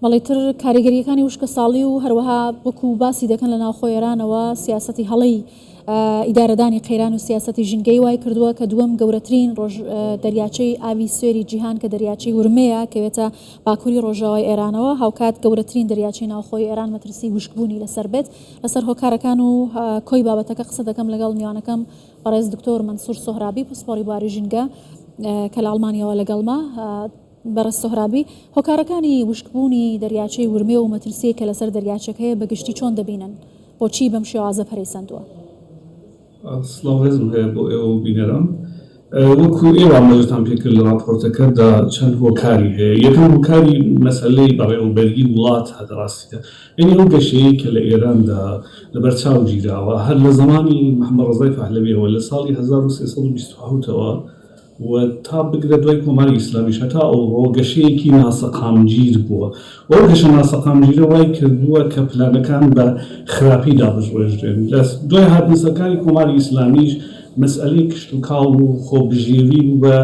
بەڵێتر کاریگەریەکانی وشکە ساڵی و هەروەها وەکو باسی دەکەن لە ناوخۆی ئێرانەوە سیاسەتی هەڵەی ئیدارەدانی قەیران و سیاسەتی ژینگەی وای کردووە کە دووەم گەورەترین دەریاچەی ئاوی سوێری جیهان کە دەریاچەی ورمەیە کەوێتە باکووری ڕۆژاوای ئێرانەوە هاوکات گەورەترین دەریاچەی ناوخۆی ئێران مەترسی وشکبوونی لەسەر بێت لەسەر هۆکارەکان و کۆی بابەتەکە قسە دەکەم لەگەڵ میوانەکەم بەڕێز دکتۆر مەنسوور سۆهرابی پسپۆڕی بواری ژینگە کە لە ئەڵمانیەوە لەگەڵما بەڕێز سۆهرابی هۆکارەکانی وشکبوونی دەریاچەی ورمێ و مەترسیە کە لەسەر دەریاچەکەیە بەگشتی چۆن دەبینن بۆچی بەم شێوازە پەرەیسەندووە؟ سڵاو ڕێزم هەیە بۆ ئێوە بینەرم وەکو ئێوە مەژتان پێکرد لە راپۆرتەکەدا چەند هۆکاری هەیە یەکەم هۆکاری مەسەلەی بەڕێوەبەرگی وڵات هاتە ڕاستیدا یعنی ئەو گەشەیە کە لە ئێراندا لەبەرچاو گیراوە هەر لە زمانی محەممەد ڕەزای پەهلەویەوە لە ساڵی 1327ەوە و تا بگرە دوای کۆماری ئیسلامیش هەتا ئەو گەشەیەکی ناسەقامگیر بووە ئەو گەشە ناسەقامگیرە وای کردووە کە پلانەکان بە خراپی دابژڕێژرێن لە دوای هاتنسەکانی کۆماری ئیسلامیش مەسئلەی کشت و کاڵ و خۆبژێری و بە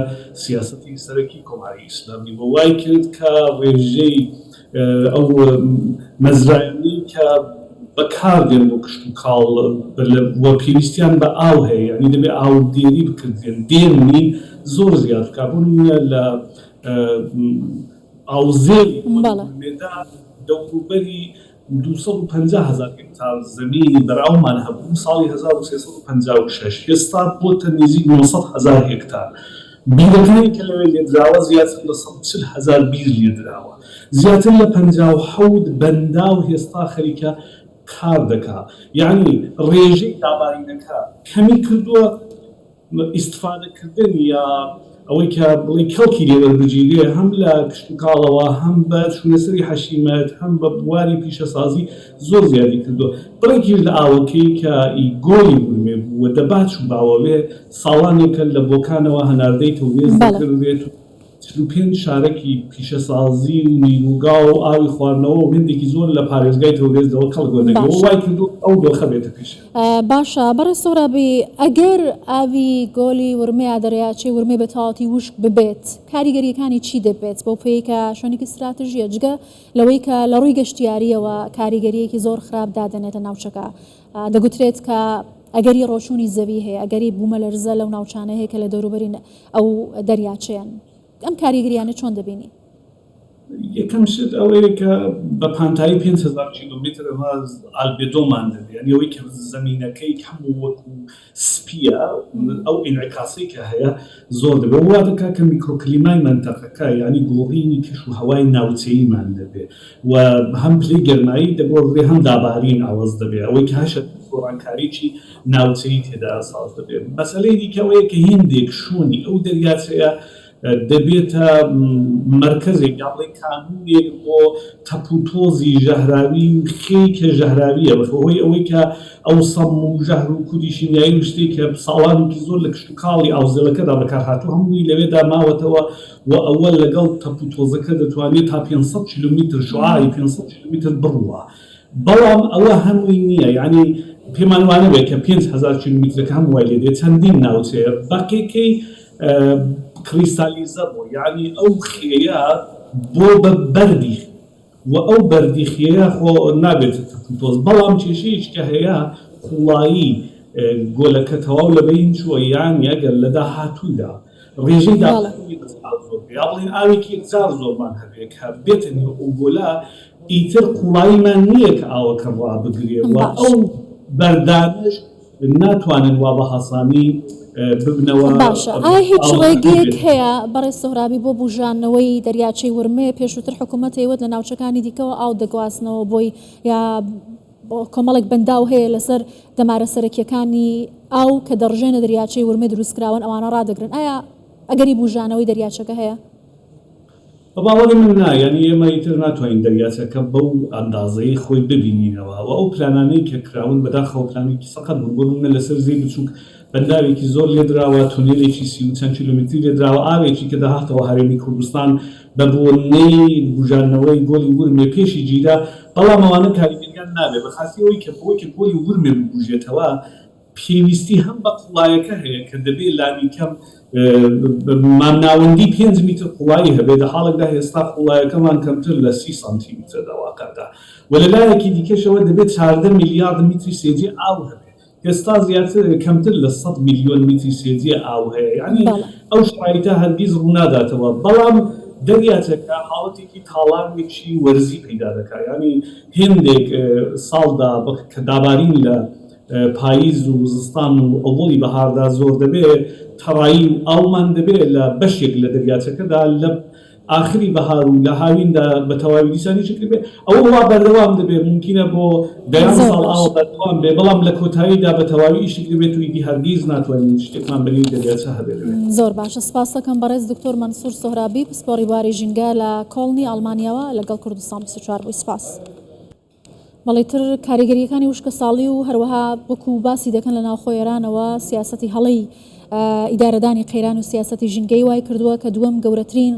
سیاسەتی سەرەکی کۆماری ئیسلامی بۆ وای کرد کە ڕێژەی ئەو مەزرایانی کە بەکاردێن بۆ کشت و کاڵ وە پێویستیان بە ئاو هەیە یعنی دەبێت ئاودێری بکردێن دێنی زۆر زیاد بکبوونە لە ئاوزێری دەوروبەری 250,000 هێکتار زەمینی بەراومان هەبوو ساڵی 1356 هێستا بۆتە نزیک 900,000 هێکتار بیرەکانی کە لەوێ لێدراوە زیاتر لە 140,000 بیر لێدراوە زیاتر لە 57 بەندا و هێستا خەریکە کار دەکا یعنی ڕێژەی دابارینەکە کەمی کردووە ئیستفادەکردن یا ئەوەی کە بڵێ کەڵکی لێوەربگیرێ هەم لە کشت و کاڵەوە هەم بە شوونەسەری حەشیمەت هەم بە بواری پیشەسازی زۆر زیادی کردووە بڕێکیش لە ئاوەکەی کە گۆلی ورمێ بووە دەبات و باوەوێ ساڵانێکە لە بۆکانەوە هەناردەی تەوێز دەکردێت و 35 شارەکی پیشەسازی و نیروگا و ئاوی خواردنەوە و هێندێکی زۆر لە پارێزگای تەورێزەوە کەڵگۆنەوە وای کردو ئەو دۆخە بێتە پیش. باشە بەڕێز سۆهرابی ئەگەر ئاوی گۆلی ورمێ دەریاچەی ورمێ بە تەواوەتی وشک ببێت کاریگەریەکانی چی دەبێت بۆ پێی کە شوێنێکی استراتژیە جگە لەوەی کە لە ڕووی گەشتیاریەوە کاریگەریەکی زۆر خراپ دادەنێتە ناوچەکە دەگوترێت کە ئەگەری ڕۆشوونی زەوی هەیە ئەگەری بوومە لەرزە لەو ناوچانە هەیە کە لە دەوروبەری ئەو دەریاچەیان ئەم کاریگەریانە چۆن دەبینی؟ یەکەم شت ئەوەیە کە بە پانتایی 5,000 کیلومتر ئالبێدۆمان دەبێت یعنی ئەوەی کە زەمینەکەی هەموو وەکو سپیە ئەو ئینعکاسی کە هەیە زۆر دەبێت وا دەکات کە میکرۆکلیمای مەنتەقەکە یعنی گۆڕینی کەش و هەوای ناوچەییمان دەبێت و هەم پلەی گەرمایی دەگۆڕێ هەم دابارین ئاوەز دەبێت ئەوەی کە هەشە گۆڕانکاریی ناوچەیی تێدا ئاساس دەبێت مەسەلەی دیکە ئەوەیە کە هێندێک شوونی ئەو دەریاچەیە دەبێتە مرکزێک یا بڵێ کانونێک بۆ تەپوتۆزی ژەهراوی و خێکە ژەهراویە بەهۆی ئەوەی کە ئەو سەم و ژەهر و کوری شیمیایی و شتێک کە ساڵانێکی زۆر لە کشت و کاڵی ئاوزێڵەکەدا بەکارهاتوو هەمووی لەوێدا ماوەتەوە و ئەوە لەگەڵ تەپوتۆزەکە دەتوانێت تا 500 کیلومتر شعاعی 500 کیلومتر بڕوە بەڵام ئەوە هەمووی نییە یعنی پێمان وانە بێت کە 5,000 کیلومترەکە هەم وای لێ دێت چەندین ناوچەیە بەقێکەی کریستالیزە بۆ یعنی ئەو خێیە بۆ بە بەردی و ئەو بەردی خێیە خۆ نابێت تۆز بەڵام کێشەیەک کە هەیە خوڵایی گۆلەکە تەواو لەبەین چووە یان یەگەر لە داهاتوودا ڕێژەی داڵی یا بڵێن ئاوێکی یەکجار زۆرمان هەبێت کە بێتە نێو ئەو گۆلە ئیتر خوڵاییمان نییە کە ئاوەکە ڕابگرێ و ئەو بەردانش ناتوانن وا بە هەسانی ببنەوە. باشە ئایا هیچ ڕێگەیەک هەیە بەڕێز سۆهرابی بۆ بژانەوەی دەریاچەی ورمێ پێشووتر حکوومەت هەیەوێت لە ناوچەکانی دیکەوە ئاو دەگواستنەوە بۆی یا کۆمەڵێک بەنداو هەیە لەسەر دەمارە سەرەکیەکانی ئاو کە دەڕژێنە دەریاچەی ورمێ دروستکراون ئەوانە ڕادەگرن ئایا ئەگەری بژانەوەی دەریاچەکە هەیە؟ بەباوەڕی من نا یعنی ئێمە ئیتر ناتوانین دەریاچەکە بەو ئەندازەی خۆی ببینینەوە و ئەو پلانانەی کە کراون بەداخەوە پلانێکی سەقەت بوون بۆ لەسەر زەی بچووک بەنداوێکی زۆر لێدراوە تونێلێکی 30 چەند کیلومتری لێدراوە ئاوێکی کە داهاتەوە هەرێمی کوردستان بە بۆنەی بژانەوەی گۆلی ورمێ پێشی گیرا بەڵام ئەوانە کاریگەریان نابێت بەخاستی ئەوەی کە بۆی کە گۆلی ورمێ ببوژێتەوە پێویستی هەم بە قوڵایەکە هەیە کە دەبێت لانی کەم مامناوەندی 5 میتر قوڵایی هەبێت لە حاڵێکدا هێستا قوڵایەکەمان کەمتر لە 30 سانتیمتر داواکەدا و لە لایەکی دیکەشەوە دەبێت 14 میلیارد میتری سێجێ ئاو هەبێت هێستا زیاتر کەمتر لە 100 میلیۆن میتری سێجێ ئاو هەیە یعنی ئەو شرایطە هەرگیز ڕووناداتەوە بەڵام دەریاچەکە حاڵەتێکی تاڵانێکی وەرزی پەیدا دەکات ینی هێندێک ساڵدا کە دابارین لە پاییز و زستان و ئەوڵی بەهاردا زۆر دەبێت تەڕایی و ئاومان دەبێت لە بەشێک لە دەریاچەکەدا لە آخری بەهار و لە هاویندا بە تەواوی دیسانی شکل بێ ئەوە وا بەردەوام دەبێت ممکنە بۆ دەیان ساڵ ئاو بەردەوام بێ بەڵام لە کۆتاییدا بە تەواوی شکل بێت و ئیدی هەرگیز ناتوانین شتێکمان بەنی دەریاچە هەبێت. زۆر باشە سپاس دەکەم بەڕێز دکتۆر مەنسوور سۆهرابی پسپۆڕی بواری ژینگە لە کۆڵنی ئەڵمانیاوە لەگەڵ کوردستان 24 بووی سپاس. بەڵێتر کاریگەریەکانی وشکە ساڵی و هەروەها وەکو باسی دەکەن لە ناوخۆ ئێرانەوە سیاسەتی هەڵەی ئیدارەدانی قەیران و سیاسەتی ژینگەی وای کردووە کە دووەم گەورەترین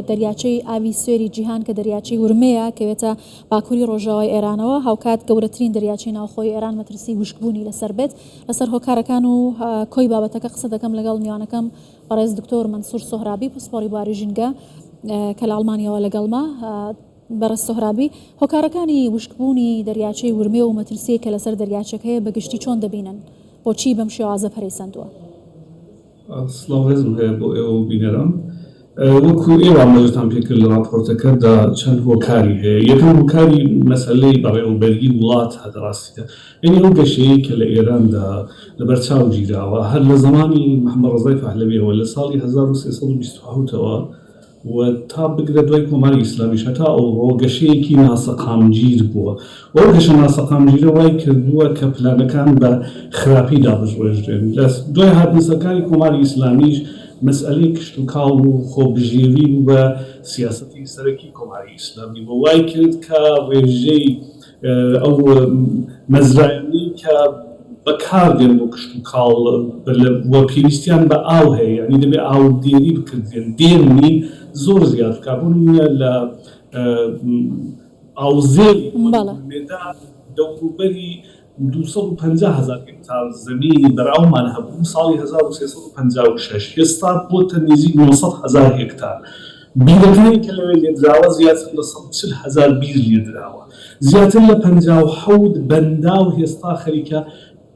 دەریاچەی ئاوی سوێری جیهان کە دەریاچەی ورمەیە کەوێتە باکووری ڕۆژاوای ئێرانەوە هاوکات گەورەترین دەریاچەی ناوخۆی ئێران مەترسی وشکبوونی لەسەر بێت لەسەر هۆکارەکان و کۆی بابەتەکە قسە دەکەم لەگەڵ میوانەکەم بەڕێز دکتۆر مەنسوور سۆهرابی پسپۆڕی بواری ژینگە کە لە ئەڵمانیەوە لەگەڵما. بەڕێز سۆهرابی هۆکارەکانی وشکبوونی دەریاچەی ورمێ و مەترسیە کە لەسەر دەریاچەکەیە بەگشتی چۆن دەبینن بۆچی بەم شێوازە پەرەیسەندووە؟ سڵاوێزم هەیە بۆ ئێوە بینەرم وەکو ئێوە مەژتان پێکرد لە راپۆرتەکەدا چەند هۆکاری هەیە یەکەم هۆکاری مەسەلەی بەڕێوەبەرگی وڵات هەدە ڕاستیدا یعنی ئەو گەشەیە کە لە ئێراندا لەبەرچاو گیراوە هەر لە زمانی محەممەد ڕەزای پەهلەویەوە لە ساڵی 1327ەوە و تا بگرە دوای کۆماری ئیسلامیش هەتا ئەوڕۆ گەشەیەکی ناسەقامگیر بووە ئەو گەشە ناسەقامگیرە وای کردووە کە پلانەکان بە خراپی دابژێژرێن لە دوای هاتنسەکانی کۆماری ئیسلامیش مەسئلەی کشت و کاڵ و خۆبژێوی و بە سیاسەتی سەرەکی کۆماری ئیسلامی بۆ وای کرد کە ڕێژەی ئەو مەزرایانی کە بەکاردێن بۆ کشت و کاڵ وە پێویستیان بە ئاو هەیە ینی دەبێت ئاودێری بکردێن دێنی زۆر زیاد بکبوونە لە ئاوزێری دەوروبەری 250,000 هێکتار زەمینی بەراومان هەبوو ساڵی 1356 هێستا بۆتە نزیک 900,000 هێکتار بیرەکانی کە لەوێ لێدراوە زیاتر لە 140,000 بیر لێدراوە زیاتر لە 57 بەندا و هێستا خەریکە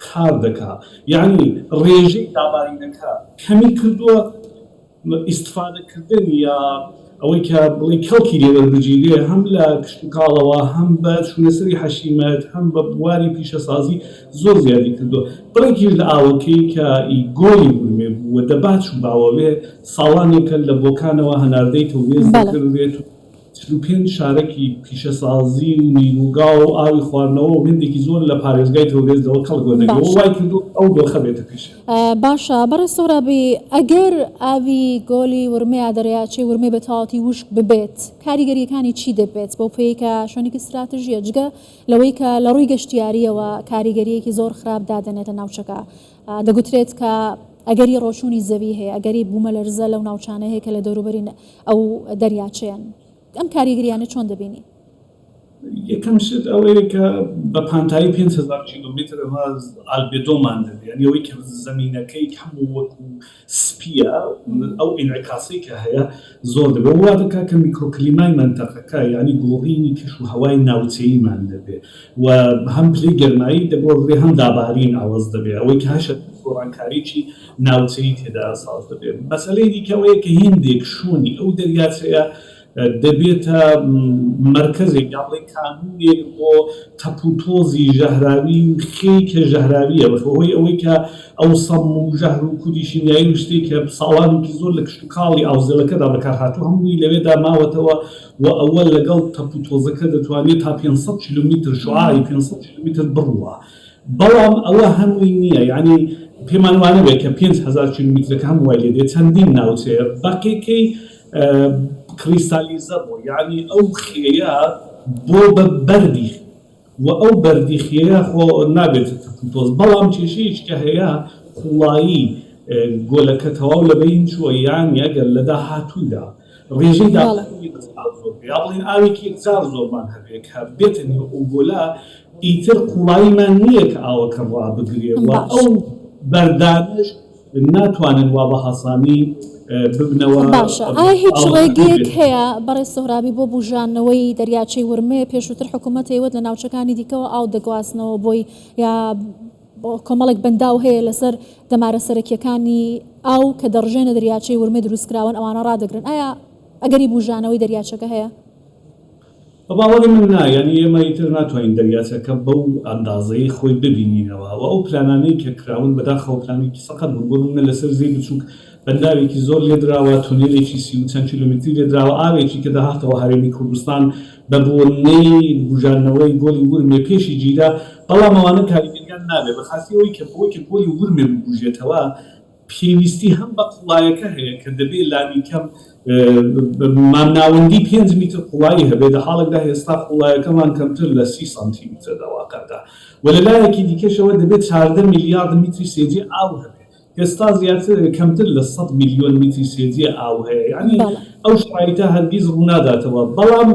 کار دەکا یعنی ڕێژەی دابارینەکە کەمی کردووە ئیستفادەکردن یا ئەوەی کە بڵێ کەڵکی لێوەربگیرێ هەم لە کشت و کاڵەوە هەم بە شوونەسەری حەشیمەت هەم بە بواری پیشەسازی زۆر زیادی کردووە بڕێکیش لە ئاوەکەی کە گۆلی ورمێ بووە دەبات و باوەوێ ساڵانێکە لە بۆکانەوە هەناردەی تەوێز دەکردێت و 5 شارێکی پیشەسازی و نیروگا و ئاوی خواردنەوە و هێندێکی زۆر لە پارێزگای تەوێزەوە کەڵگۆدەگەوە وای کردو ئەو دۆخە بێتە پیش. باشە بەڕێز سۆهرابی ئەگەر ئاوی گۆلی ورمەیە دەریاچەی ورمێ بە تەواوەتی وشک ببێت کاریگەریەکانی چی دەبێت بۆ پێی کە شوێنێکی استراتژیە جگە لەوەی کە لە ڕووی گەشتیاریەوە کاریگەریەکی زۆر خراپ دادەنێتە ناوچەکە دەگوترێت کە ئەگەری ڕۆشوونی زەوی هەیە ئەگەری بوومە لەرزە لەو ناوچانە هەیە کە لە دەوروبەری ئەو دەریاچەیان ئەم کاریگەریانە چۆن دەبینی؟ یەکەم شت ئەوەیە کە بە پانتایی 5,000 کیلومتر ئالبێدۆمان دەبێت یعنی ئەوەی کە زەمینەکەی هەموو وەکو سپیە ئەو ئینعکاسی کە هەیە زۆر دەبێت وا دەکات کە میکرۆکلیمای منتەقەکە یعنی گۆڕینی کەش و هەوای ناوچەییمان دەبێت و هەم پلەی گەرمایی دەگۆڕێ هەم دابارین ئاوەز دەبێت ئەوەی کە هەشە گۆڕانکاریی ناوچەیی تێدا ئاساس دەبێت مەسەلەی دیکەوەیە کە هێندێک شوونی ئەو دەریاچەیە دەبێتە مرکزێک یا بڵێ کانونێک بۆ تەپوتۆزی ژەهراوی و خێکە ژەهراویە بەهۆی ئەوەی کە ئەو سەم و ژەهر و کودی شیمیایی و شتێک کە ساڵانێکی زۆر لە کشت و کاڵی ئاوزێڵەکەدا بەکارهاتوو هەمووی لەوێدا ماوەتەوە و ئەوە لەگەڵ تەپوتۆزەکە دەتوانێت تا 500 کیلومتر شعاعی 500 کیلومتر بڕوە بەڵام ئەوە هەمووی نییە یعنی پێمان وانە بێت کە 5,000 کیلومترەکە هەم وای لێ دێت چەندین ناوچەیە بەقێکەی کریستالیزە بۆ یعنی ئەو خێیە بۆ بە بەردی و ئەو بەردیخەیە خۆ نابێت تۆز بەڵام کێشەیەش کە هەیە خوڵایی گۆلەکە تەواو لەبەین چووە یان یەگەر لە داهاتوودا ڕێژەی داڵی یا بڵین ئاوێکی یەکجار زۆرمان هەبێ کە بێتن ئۆگۆلا ئیتر قوڵاییمان نییە کە ئاوەکە ڕابگرێ و ئەو بەردانش ناتوانن وا بە هەسانی ببنەوە. باشە ئایا هیچ ڕێگەیەک هەیە بەڕێز سۆهرابی بۆ بژانەوەی دەریاچەی ورمێ پێشووتر حکوومەت هەیەوت لە ناوچەکانی دیکەوە ئاو دەگواستنەوە بۆی یا کۆمەڵێک بەنداو هەیە لەسەر دەمارە سەرەکیەکانی ئاو کە دەڕژێنە دەریاچەی ورمێ دروستکراون ئەوانە ڕادەگرن ئایا ئەگەری بژانەوەی دەریاچەکە هەیە؟ باوەڕی من نایانی ئێمە ئیتر ناتوانین دەریاچەکە بەو ئەندازەی خۆی ببینینەوە و ئەو پلانانەی کە کراون بەداخەوە پلانێکی سەقەت بوون لەسەر زەی بچووک بەنداوێکی زۆر لێدراوە تونێلێکی 30 کیلۆمتری لێدراوە ئاوێکی کە داهاتەوە هەرێمی کوردستان بە بۆنەی بژانەوەی گۆلی ورمێ پێشی گیرا بەڵام ئەوانە کاریگەریان نابێت بەخاستی ئەوەی کە بۆی کە گۆلی ورمێ ببوژێتەوە پێویستی هەم بە قوڵایەکە هەیە کە دەبێت لانی کەم مامناوەندی 5 میتر قوڵایی هەبێت لە حاڵێکدا هێستا قوڵایەکەمان کەمتر لە 30 سانتیمتر دەواقعدا و لە لایەکی دیکەشەوە دەبێت 14 میلیارد میتری سێجێ ئاو هەبێت ئێستا زیاتر کەمتر لە 100 میلیۆن میتری سێجێ ئاو هەیە یعنی ئەو شرایطە هەرگیز ڕوو ناداتەوە بەڵام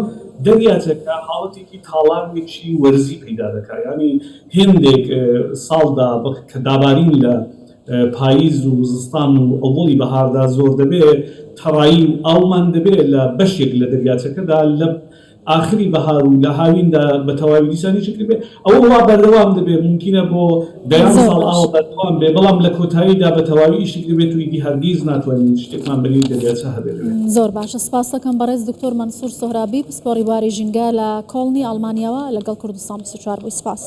دەریاچەکە حاڵەتێکی تاڵانێکی وەرزی پەیدا دەکات ینی هێندێک ساڵدا کە دابارین لە پاییز و وزستان و ئەوڵی بەهاردا زۆر دەبێت تەڕایی و ئاومان دەبێت لە بەشێک لە دەریاچەکەدا لە آخری بەهار و لە هاویندا بە تەواوی دیسانی شکل بێ ئەوە وا بەردەوام دەبێت ممکنە بۆ دەیان ساڵ ئاوە بەردەوام بێ بەڵام لە کۆتاییدا بە تەواوی شکل بێت و ئیدی هەرگیز ناتوانین شتێکمان بەری دەریاچە هەبێت. زۆر باشە سپاس دەکەم بەڕێز دکتۆر مەنسوور سۆهرابی پسپۆڕی بواری ژینگە لە کۆڵنی ئەڵمانیاوە لەگەڵ کوردستان 24 بووی سپاس.